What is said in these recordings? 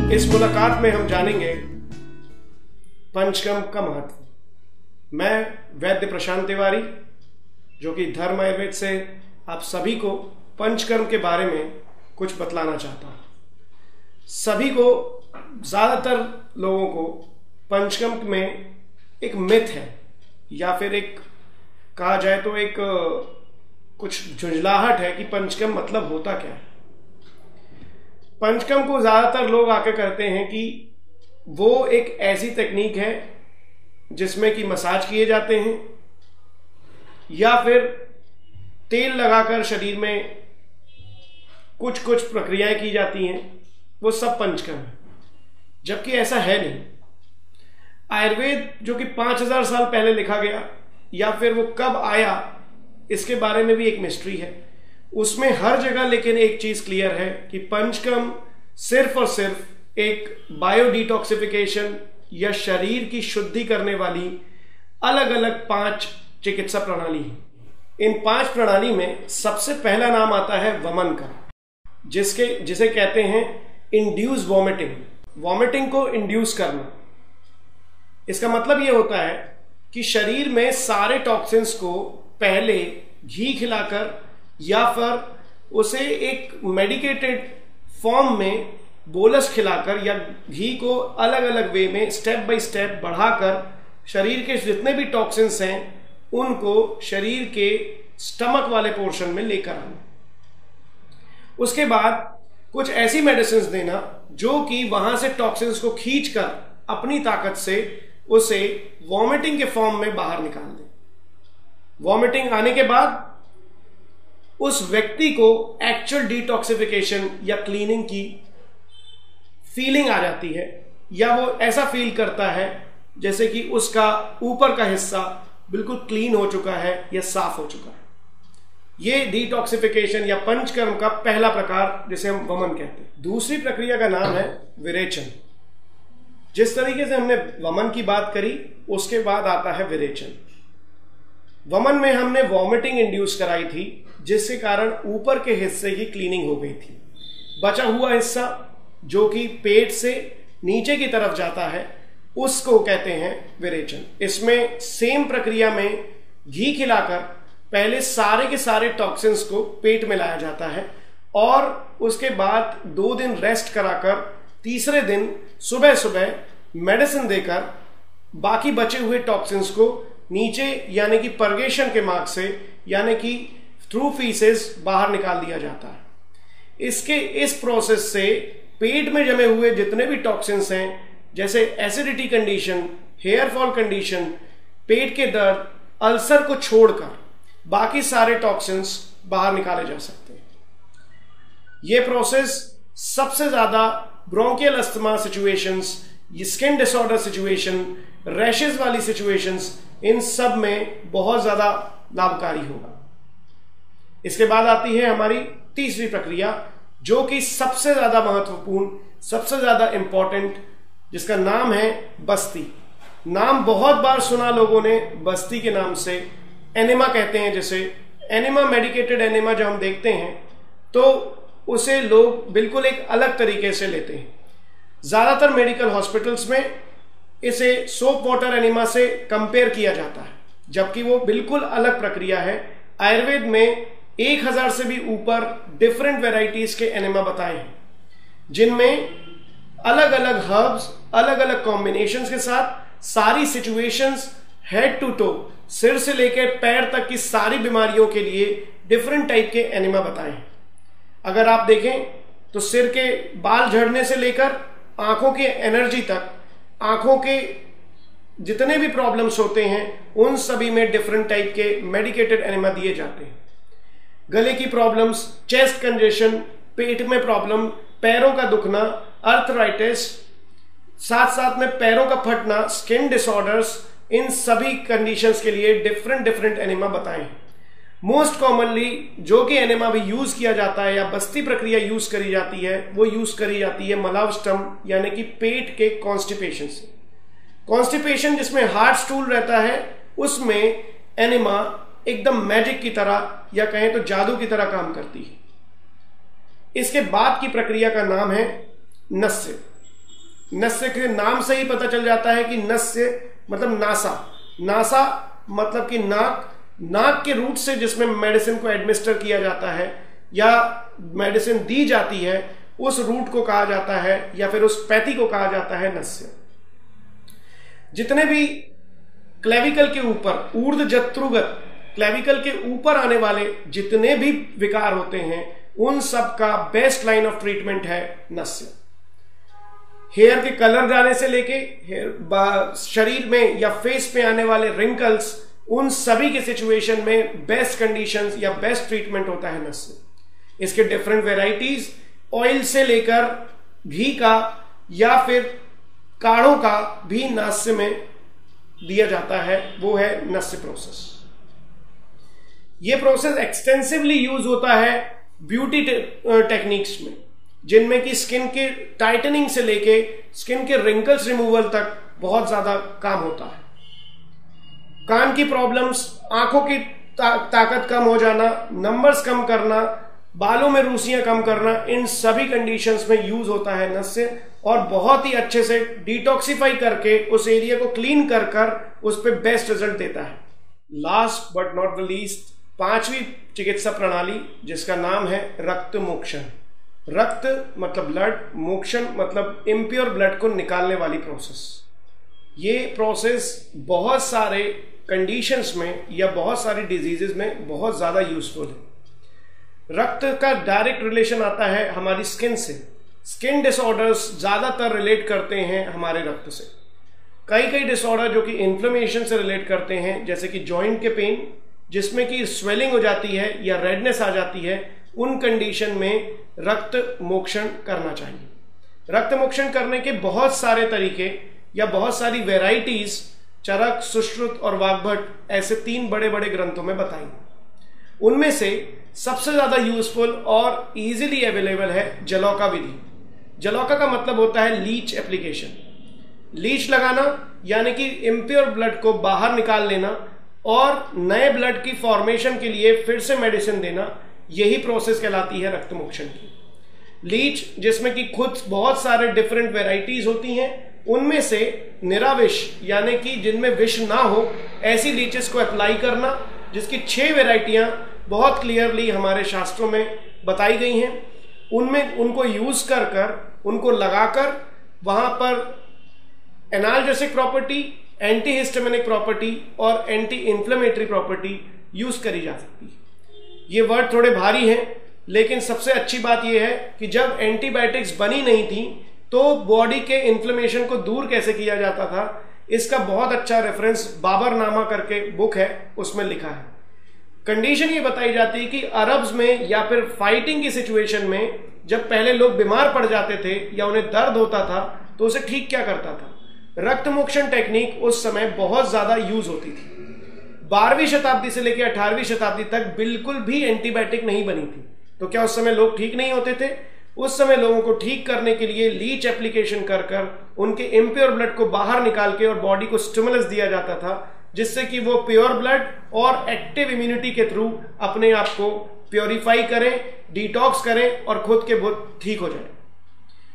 इस मुलाकात में हम जानेंगे पंचकर्म का महत्व। मैं वैद्य प्रशांत तिवारी, जो कि धर्म आयुर्वेद से आप सभी को पंचकर्म के बारे में कुछ बतलाना चाहता हूं। सभी को, ज्यादातर लोगों को पंचकर्म में एक मिथ है, या फिर एक कहा जाए तो एक कुछ झुंझलाहट है कि पंचकर्म मतलब होता क्या है। पंचकर्म को ज्यादातर लोग आके कहते हैं कि वो एक ऐसी तकनीक है जिसमें कि मसाज किए जाते हैं या फिर तेल लगाकर शरीर में कुछ कुछ प्रक्रियाएं की जाती हैं, वो सब पंचकर्म है। जबकि ऐसा है नहीं। आयुर्वेद जो कि 5000 साल पहले लिखा गया, या फिर वो कब आया इसके बारे में भी एक मिस्ट्री है। उसमें हर जगह लेकिन एक चीज क्लियर है कि पंचकर्म सिर्फ और सिर्फ एक बायो डिटॉक्सिफिकेशन या शरीर की शुद्धि करने वाली अलग अलग 5 चिकित्सा प्रणाली है। इन 5 प्रणाली में सबसे पहला नाम आता है वमन का, जिसे कहते हैं इंड्यूस वॉमिटिंग। वॉमिटिंग को इंड्यूस करना, इसका मतलब यह होता है कि शरीर में सारे टॉक्सिन्स को पहले घी खिलाकर या फिर उसे एक मेडिकेटेड फॉर्म में बोलस खिलाकर या घी को अलग अलग वे में स्टेप बाय स्टेप बढ़ाकर शरीर के जितने भी टॉक्सिन्स हैं उनको शरीर के स्टमक वाले पोर्शन में लेकर आना। उसके बाद कुछ ऐसी मेडिसिन देना जो कि वहां से टॉक्सिन्स को खींचकर अपनी ताकत से उसे वॉमिटिंग के फॉर्म में बाहर निकाल दे। वॉमिटिंग आने के बाद उस व्यक्ति को एक्चुअल डिटॉक्सिफिकेशन या क्लीनिंग की फीलिंग आ जाती है, या वो ऐसा फील करता है जैसे कि उसका ऊपर का हिस्सा बिल्कुल क्लीन हो चुका है या साफ हो चुका है। ये डिटॉक्सिफिकेशन या पंचकर्म का पहला प्रकार जिसे हम वमन कहते हैं। दूसरी प्रक्रिया का नाम है विरेचन। जिस तरीके से हमने वमन की बात करी, उसके बाद आता है विरेचन। वमन में हमने वॉमिटिंग इंड्यूस कराई थी, जिसके कारण ऊपर के हिस्से की क्लीनिंग हो गई थी। बचा हुआ हिस्सा जो कि पेट से नीचे की तरफ जाता है, उसको कहते हैं विरेचन। इसमें सेम प्रक्रिया में घी खिलाकर पहले सारे के सारे टॉक्सिन्स को पेट में लाया जाता है और उसके बाद 2 दिन रेस्ट कराकर तीसरे दिन सुबह सुबह मेडिसिन देकर बाकी बचे हुए टॉक्सिन्स को नीचे यानी कि परगेशन के मार्ग से यानी कि थ्रू फीसेस बाहर निकाल दिया जाता है। इस प्रोसेस से पेट में जमे हुए जितने भी टॉक्सिन्स हैं, जैसे acidity condition, hair fall condition, पेट के दर्द, अल्सर को छोड़कर बाकी सारे टॉक्सिन्स बाहर निकाले जा सकते हैं। यह प्रोसेस सबसे ज्यादा bronchial asthma situations, skin disorder situation, rashes वाली सिचुएशंस, इन सब में बहुत ज्यादा लाभकारी होगा। इसके बाद आती है हमारी तीसरी प्रक्रिया, जो कि सबसे ज्यादा महत्वपूर्ण, सबसे ज्यादा इंपॉर्टेंट, जिसका नाम है बस्ती। नाम बहुत बार सुना लोगों ने बस्ती के नाम से। एनिमा कहते हैं, जैसे एनिमा, मेडिकेटेड एनिमा जब हम देखते हैं तो उसे लोग बिल्कुल एक अलग तरीके से लेते हैं। ज्यादातर मेडिकल हॉस्पिटल्स में इसे सोप वाटर एनिमा से कंपेयर किया जाता है, जबकि वो बिल्कुल अलग प्रक्रिया है। आयुर्वेद में 1000 से भी ऊपर डिफरेंट वेराइटीज के एनिमा बताए हैं, जिनमें अलग अलग हर्ब्स, अलग अलग कॉम्बिनेशंस के साथ सारी सिचुएशंस, हेड टू टो, सिर से लेकर पैर तक की सारी बीमारियों के लिए डिफरेंट टाइप के एनिमा बताए हैं। अगर आप देखें तो सिर के बाल झड़ने से लेकर आंखों की एनर्जी तक, आंखों के जितने भी प्रॉब्लम्स होते हैं उन सभी में डिफरेंट टाइप के मेडिकेटेड एनिमा दिए जाते हैं। गले की प्रॉब्लम्स, चेस्ट कंजेशन, पेट में प्रॉब्लम, पैरों का दुखना, अर्थराइटिस, साथ साथ में पैरों का फटना, स्किन डिसऑर्डर्स, इन सभी कंडीशंस के लिए डिफरेंट एनिमा बताए हैं। मोस्ट कॉमनली जो कि एनिमा भी यूज किया जाता है या बस्ती प्रक्रिया यूज करी जाती है, वो यूज करी जाती है मलावस्टम यानी कि पेट के कॉन्स्टिपेशन से। कॉन्स्टिपेशन जिसमें हार्ड स्टूल रहता है, उसमें एनिमा एकदम मैजिक की तरह या कहें तो जादू की तरह काम करती है। इसके बाद की प्रक्रिया का नाम है नस्य। नस्य के नाम से ही पता चल जाता है कि नस्य मतलब नासा, नासा मतलब कि नाक, नाक के रूट से जिसमें मेडिसिन को एडमिनिस्टर किया जाता है या मेडिसिन दी जाती है, उस रूट को कहा जाता है या फिर उस पैथी को कहा जाता है नस्य। जितने भी क्लेविकल के ऊपर, ऊर्ध्व जत्रुगत क्लेविकल के ऊपर आने वाले जितने भी विकार होते हैं, उन सब का बेस्ट लाइन ऑफ ट्रीटमेंट है नस्य। हेयर के कलर जाने से लेके शरीर में या फेस पे आने वाले रिंकल्स, उन सभी के सिचुएशन में बेस्ट कंडीशंस या बेस्ट ट्रीटमेंट होता है नस्य। इसके डिफरेंट वेराइटीज, ऑयल से लेकर घी का या फिर काढ़ों का भी नस्य में दिया जाता है, वो है नस्य प्रोसेस। ये प्रोसेस एक्सटेंसिवली यूज होता है ब्यूटी टेक्निक्स में, जिनमें कि स्किन के टाइटनिंग से लेके स्किन के रिंकल्स रिमूवल तक बहुत ज्यादा काम होता है। कान की प्रॉब्लम्स, आंखों की ताकत कम हो जाना, नंबर्स कम करना, बालों में रूसियां कम करना, इन सभी कंडीशंस में यूज होता है नस्य, और बहुत ही अच्छे से डिटॉक्सिफाई करके उस एरिया को क्लीन कर कर उस पर बेस्ट रिजल्ट देता है। Last but not the least, पांचवी चिकित्सा प्रणाली जिसका नाम है रक्त मोक्षण। रक्त मतलब ब्लड, मोक्षण मतलब इम्प्योर ब्लड को निकालने वाली प्रोसेस। ये प्रोसेस बहुत सारे कंडीशंस में या बहुत सारी डिजीजेस में बहुत ज्यादा यूजफुल है। रक्त का डायरेक्ट रिलेशन आता है हमारी स्किन से। स्किन डिसऑर्डर्स ज्यादातर रिलेट करते हैं हमारे रक्त से। कई डिसऑर्डर जो कि इन्फ्लेमेशन से रिलेट करते हैं, जैसे कि जॉइंट के पेन जिसमें कि स्वेलिंग हो जाती है या रेडनेस आ जाती है, उन कंडीशन में रक्त मोक्षण करना चाहिए। रक्त मोक्षण करने के बहुत सारे तरीके या बहुत सारी वेराइटीज चरक, सुश्रुत और वाग्भट ऐसे 3 बड़े बड़े ग्रंथों में बताई। उनमें से सबसे ज्यादा यूजफुल और इजीली अवेलेबल है जलौका विधि। जलौका का मतलब होता है लीच एप्लीकेशन। लीच लगाना यानी कि इम्प्योर ब्लड को बाहर निकाल लेना और नए ब्लड की फॉर्मेशन के लिए फिर से मेडिसिन देना, यही प्रोसेस कहलाती है रक्त मोक्षण की। लीच जिसमें कि खुद बहुत सारे डिफरेंट वेराइटीज होती हैं, उनमें से निराविष यानी कि जिनमें विष ना हो ऐसी लीचेस को अप्लाई करना, जिसकी 6 वेराइटियां बहुत क्लियरली हमारे शास्त्रों में बताई गई हैं। उनमें उनको यूज कर कर, उनको लगाकर वहां पर analgesic property, anti histaminic property और एंटी इंफ्लेमेटरी प्रॉपर्टी यूज करी जा सकती है। ये वर्ड थोड़े भारी हैं, लेकिन सबसे अच्छी बात यह है कि जब एंटीबायोटिक्स बनी नहीं थी तो बॉडी के इन्फ्लेमेशन को दूर कैसे किया जाता था, इसका बहुत अच्छा रेफरेंस बाबरनामा करके बुक है, उसमें लिखा है। कंडीशन ये बताई जाती है कि अरब्स में या फिर फाइटिंग की सिचुएशन में जब पहले लोग बीमार पड़ जाते थे या उन्हें दर्द होता था तो उसे ठीक क्या करता था, रक्त मोक्षण टेक्निक उस समय बहुत ज्यादा यूज होती थी। 12वीं शताब्दी से लेकर 18वीं शताब्दी तक बिल्कुल भी एंटीबायोटिक नहीं बनी थी। तो क्या उस समय लोग ठीक नहीं होते थे? उस समय लोगों को ठीक करने के लिए लीच एप्लीकेशन कर कर उनके इम्प्योर ब्लड को बाहर निकाल के और बॉडी को स्टिमुलस दिया जाता था, जिससे कि वो प्योर ब्लड और एक्टिव इम्यूनिटी के थ्रू अपने आप को प्योरीफाई करें, डिटॉक्स करें और खुद के बहुत ठीक हो जाए।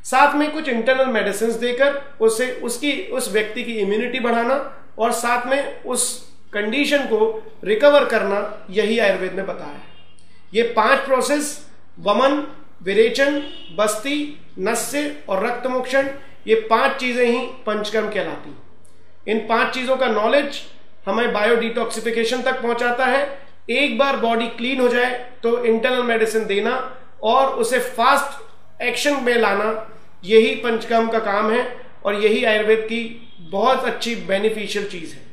साथ में कुछ इंटरनल मेडिसिन देकर उस व्यक्ति की इम्यूनिटी बढ़ाना और साथ में उस कंडीशन को रिकवर करना, यही आयुर्वेद में बताया है। ये 5 प्रोसेस, वमन, विरेचन, बस्ती, नस्य और रक्त मोक्षण, ये 5 चीजें ही पंचकर्म कहलाती। इन 5 चीजों का नॉलेज हमें बायो डिटॉक्सिफिकेशन तक पहुंचाता है। एक बार बॉडी क्लीन हो जाए तो इंटरनल मेडिसिन देना और उसे फास्ट एक्शन में लाना, यही पंचकर्म का काम है और यही आयुर्वेद की बहुत अच्छी बेनिफिशियल चीज है।